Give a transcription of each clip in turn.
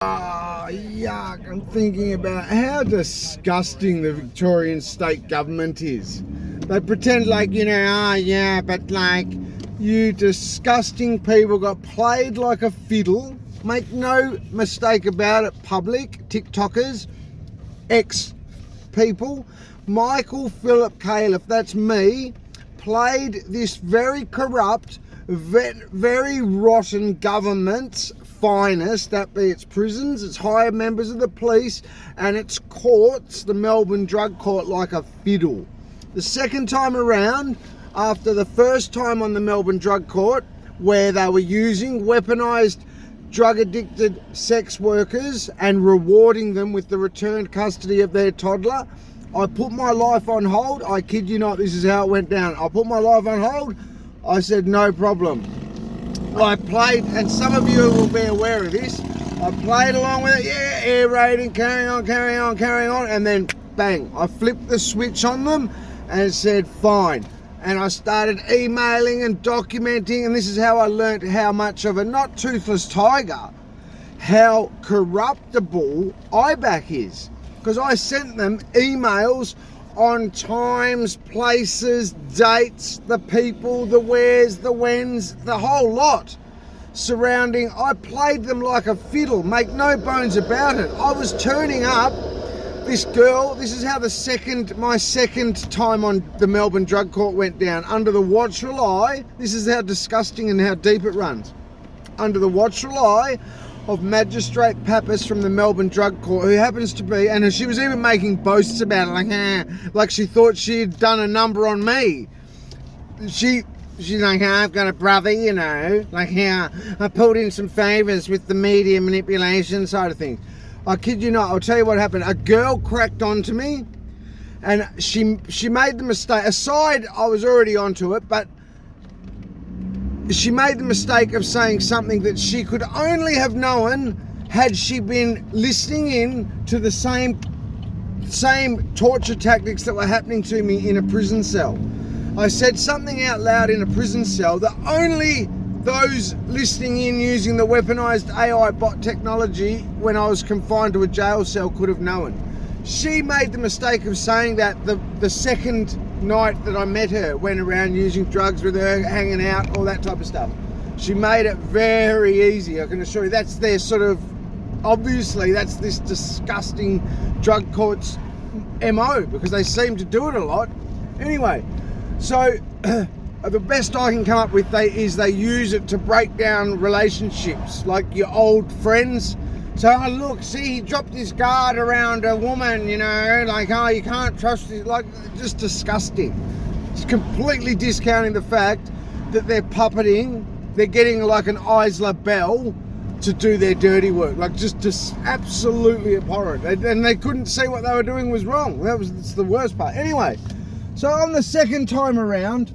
Oh, yuck. I'm thinking about how disgusting the Victorian state government is. They pretend like, but like, you disgusting people got played like a fiddle. Make no mistake about it, public, TikTokers, ex-people. Michael Philip Califf, that's me, played this very corrupt, very rotten government's finest, that be its prisons, its higher members of the police, and its courts, the Melbourne Drug Court, like a fiddle. The second time around, after the first time on the Melbourne Drug Court, where they were using weaponised drug-addicted sex workers and rewarding them with the returned custody of their toddler, I put my life on hold. I kid you not, this is how it went down. I put my life on hold. I said, no problem. I played, and some of you will be aware of this, I played along with it, air raiding, carrying on, and then bang, I flipped the switch on them and said, fine. And I started emailing and documenting, and this is how I learnt how much of a not toothless tiger, how corruptible IBAC is. Because I sent them emails on times, places, dates, the people, the wheres, the whens, the whole lot surrounding. I played them like a fiddle, make no bones about it. I was turning up. This girl, this is how my second time on the Melbourne Drug Court went down. Under the watchful eye, this is how disgusting and how deep it runs. Under the watchful eye of Magistrate Pappas from the Melbourne Drug Court, who happens to be, and she was even making boasts about it, like she thought she had done a number on me. She's like, I've got a brother, I pulled in some favours with the media manipulation side of things. I kid you not, I'll tell you what happened. A girl cracked onto me, and she made the mistake. Aside, I was already onto it, but she made the mistake of saying something that she could only have known had she been listening in to the same torture tactics that were happening to me in a prison cell. I said something out loud in a prison cell that only those listening in using the weaponised AI bot technology when I was confined to a jail cell could have known. She made the mistake of saying that the second night that I met her, went around using drugs with her, hanging out, all that type of stuff. She made it very easy, I can assure you. That's their sort of, obviously, that's this disgusting drug court's MO, because they seem to do it a lot. Anyway, so the best I can come up with is they use it to break down relationships, like your old friends. So, look, see, he dropped his guard around a woman, you can't trust it, just disgusting. It's completely discounting the fact that they're puppeting, they're getting like an Isla Bell to do their dirty work, just absolutely abhorrent. And they couldn't see what they were doing was wrong. That's the worst part. Anyway, so on the second time around,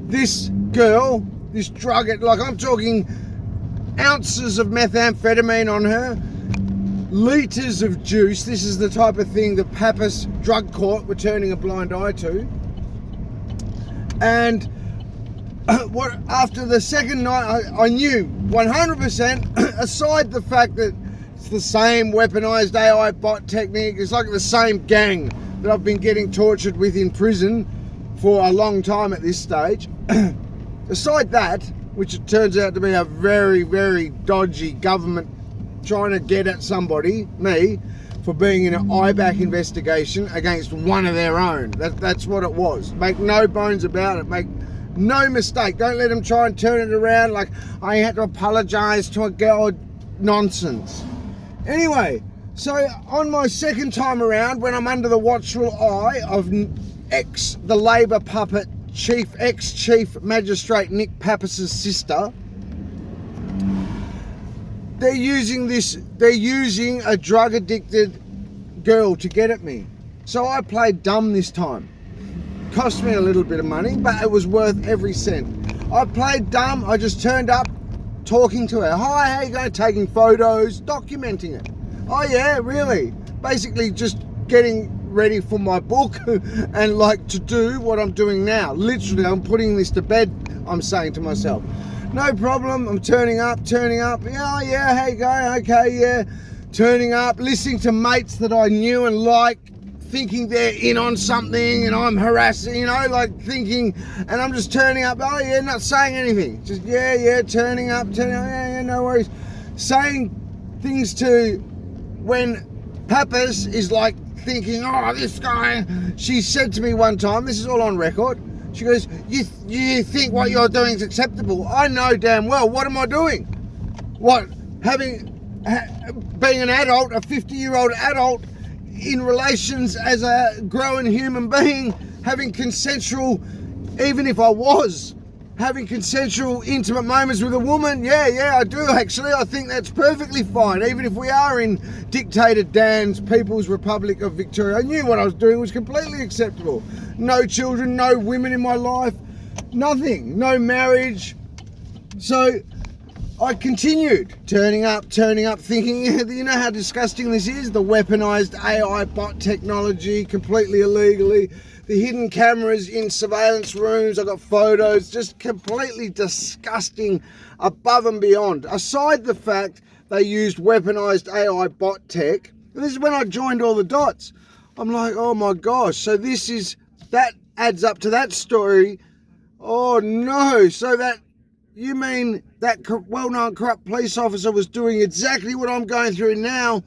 this girl, this drug, I'm talking ounces of methamphetamine on her, litres of juice. This is the type of thing the Pappas Drug Court were turning a blind eye to. And after the second night, I knew 100%, aside the fact that it's the same weaponised AI bot technique, it's like the same gang that I've been getting tortured with in prison for a long time at this stage. Aside that, which it turns out to be a very, very dodgy government trying to get at somebody, me, for being in an IBAC investigation against one of their own. That's what it was. Make no bones about it. Make no mistake. Don't let them try and turn it around like I had to apologise to a girl. Nonsense. Anyway, so on my second time around, when I'm under the watchful eye of the Labor puppet ex-chief magistrate Nick Pappas's sister, they're using a drug-addicted girl to get at me. So I played dumb this time. Cost me a little bit of money, but it was worth every cent. I played dumb. I just turned up talking to her. Hi, how you going? Taking photos, documenting it. Oh yeah, really? Basically just getting ready for my book and to do what I'm doing now. Literally, I'm putting this to bed, I'm saying to myself. No problem, I'm turning up. Yeah, how you going? Okay, yeah. turning up, listening to mates that I knew and liked, thinking they're in on something, and I'm harassing, you know, like thinking, and I'm just turning up, oh yeah, not saying anything, just turning up, yeah, no worries. Saying things to, when Pappas is like thinking, oh, this guy, she said to me one time, this is all on record, she goes, you think what you're doing is acceptable? I know damn well, what am I doing? What, being an adult, a 50-year-old adult, in relations as a growing human being, having consensual, even if I was having consensual intimate moments with a woman, yeah, I do actually. I think that's perfectly fine, even if we are in dictator Dan's People's Republic of Victoria. I knew what I was doing was completely acceptable. No children, no women in my life, nothing, no marriage. So I continued turning up, thinking, you know how disgusting this is? The weaponized AI bot technology, completely illegally. The hidden cameras in surveillance rooms. I got photos, just completely disgusting, above and beyond. Aside the fact they used weaponized AI bot tech, and this is when I joined all the dots. I'm like, oh my gosh, so that adds up to that story. Oh no, so that, you mean that well-known corrupt police officer was doing exactly what I'm going through now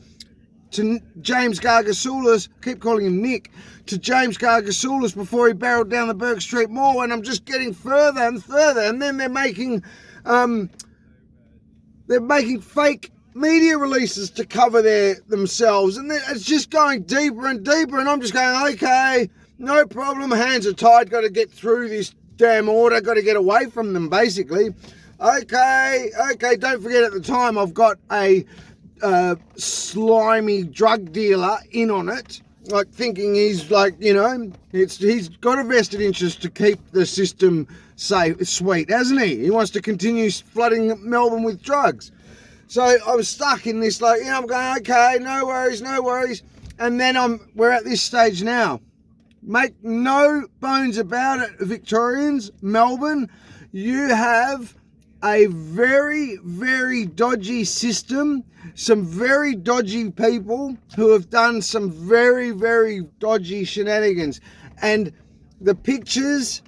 to James Gargasoulas, keep calling him Nick, to James Gargasoulas before he barreled down the Burke Street Mall, and I'm just getting further and further, and then they're making fake media releases to cover themselves, and it's just going deeper and deeper, and I'm just going, okay, no problem, hands are tied, got to get through this damn order, got to get away from them, basically. Okay, don't forget at the time I've got a slimy drug dealer in on it, like thinking he's like, you know, he's got a vested interest to keep the system safe, sweet, hasn't he? He wants to continue flooding Melbourne with drugs. So I was stuck in this, like, you know, I'm going, okay, no worries, and then we're at this stage now. Make no bones about it, Victorians, Melbourne, you have a very, very dodgy system, some very dodgy people who have done some very, very dodgy shenanigans. And the pictures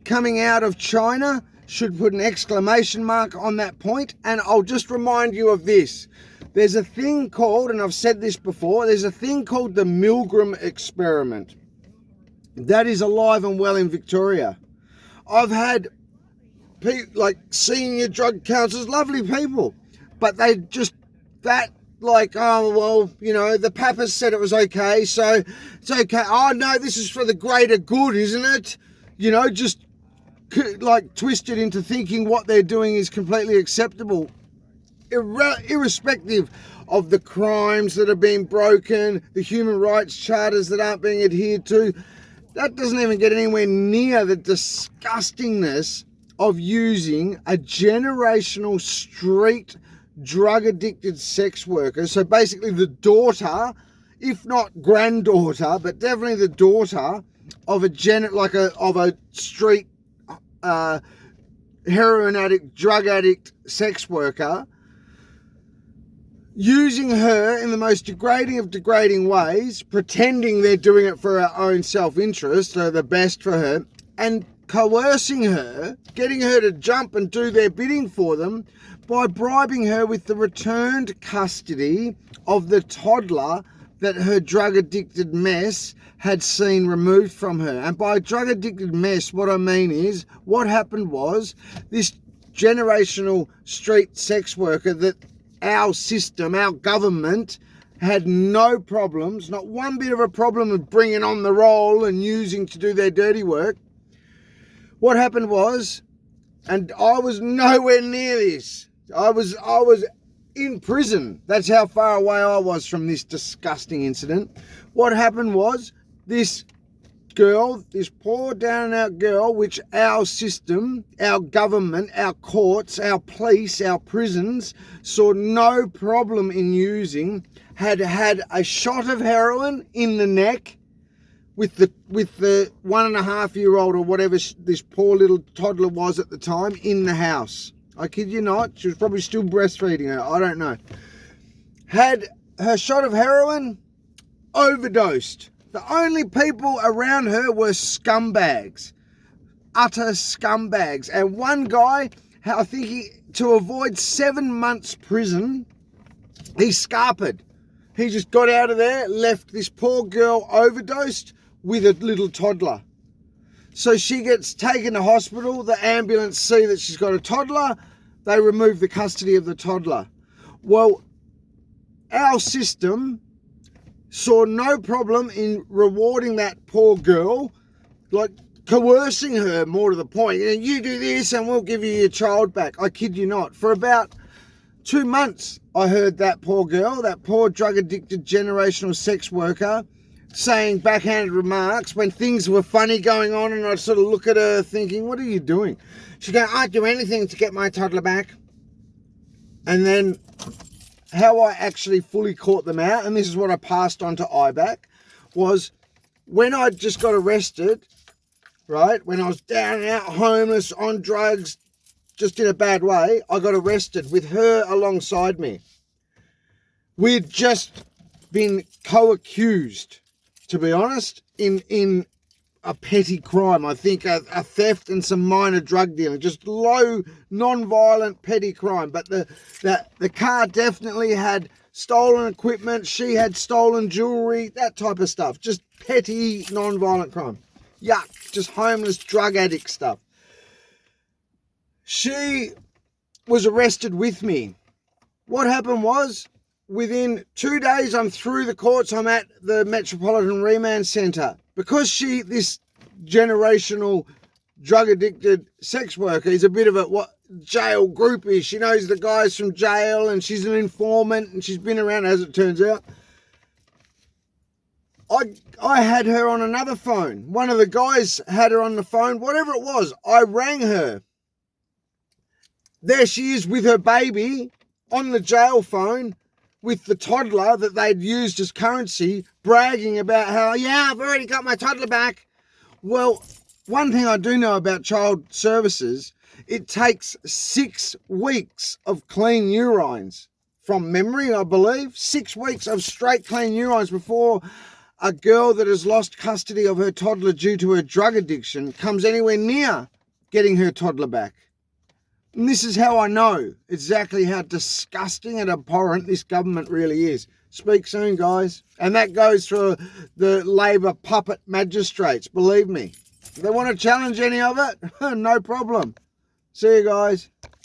coming out of China should put an exclamation mark on that point. And I'll just remind you of this. There's a thing called, and I've said this before, there's a thing called the Milgram experiment. That is alive and well in Victoria. I've had like senior drug counselors, lovely people, but they just, that like, oh, well, you know, the Pappas said it was okay, so it's okay. Oh, no, this is for the greater good, isn't it? You know, just like twisted into thinking what they're doing is completely acceptable, irrespective of the crimes that are being broken, the human rights charters that aren't being adhered to. That doesn't even get anywhere near the disgustingness of using a generational street drug-addicted sex worker. So basically the daughter, if not granddaughter, but definitely the daughter of a street heroin addict, drug addict sex worker, using her in the most degrading of degrading ways, pretending they're doing it for her own self-interest, so the best for her, and coercing her, getting her to jump and do their bidding for them by bribing her with the returned custody of the toddler that her drug-addicted mess had seen removed from her. And by drug-addicted mess, what I mean is, what happened was, this generational street sex worker that our system, our government, had no problems, not one bit of a problem with bringing on the roll and using to do their dirty work. What happened was, and I was nowhere near this, I was in prison. That's how far away I was from this disgusting incident. What happened was, this girl, this poor down and out girl, which our system, our government, our courts, our police, our prisons saw no problem in using, had a shot of heroin in the neck with the 1.5-year-old or whatever this poor little toddler was at the time in the house. I kid you not, she was probably still breastfeeding her, I don't know. Had her shot of heroin, overdosed. The only people around her were scumbags, utter scumbags. And one guy, I think to avoid 7 months prison, he scarpered. He just got out of there, left this poor girl overdosed with a little toddler. So she gets taken to hospital. The ambulance see that she's got a toddler. They remove the custody of the toddler. Well, our system saw no problem in rewarding that poor girl, like coercing her more to the point. You do this and we'll give you your child back. I kid you not. For about 2 months, I heard that poor girl, that poor drug-addicted generational sex worker, saying backhanded remarks when things were funny going on, and I'd sort of look at her thinking, what are you doing? She'd go, I'd do anything to get my toddler back. And then how I actually fully caught them out, and this is what I passed on to IBAC, was when I just got arrested, right, when I was down and out, homeless, on drugs, just in a bad way, I got arrested with her alongside me. We'd just been co-accused, to be honest, in a petty crime. I think a theft and some minor drug dealing, just low, non-violent petty crime. But the car definitely had stolen equipment. She had stolen jewelry, that type of stuff. Just petty, non-violent crime. Yuck, just homeless drug addict stuff. She was arrested with me. What happened was, within 2 days, I'm through the courts. I'm at the Metropolitan Remand Centre. Because this generational drug-addicted sex worker is a bit of a jail groupie. She knows the guys from jail and she's an informant and she's been around, as it turns out. I had her on another phone. One of the guys had her on the phone. Whatever it was, I rang her. There she is with her baby on the jail phone with the toddler that they'd used as currency, bragging about how, yeah, I've already got my toddler back. Well, one thing I do know about child services, it takes 6 weeks of clean urines. From memory, I believe, 6 weeks of straight clean urines before a girl that has lost custody of her toddler due to her drug addiction comes anywhere near getting her toddler back. And this is how I know exactly how disgusting and abhorrent this government really is. Speak soon, guys. And that goes for the Labor puppet magistrates, believe me. If they want to challenge any of it, no problem. See you guys.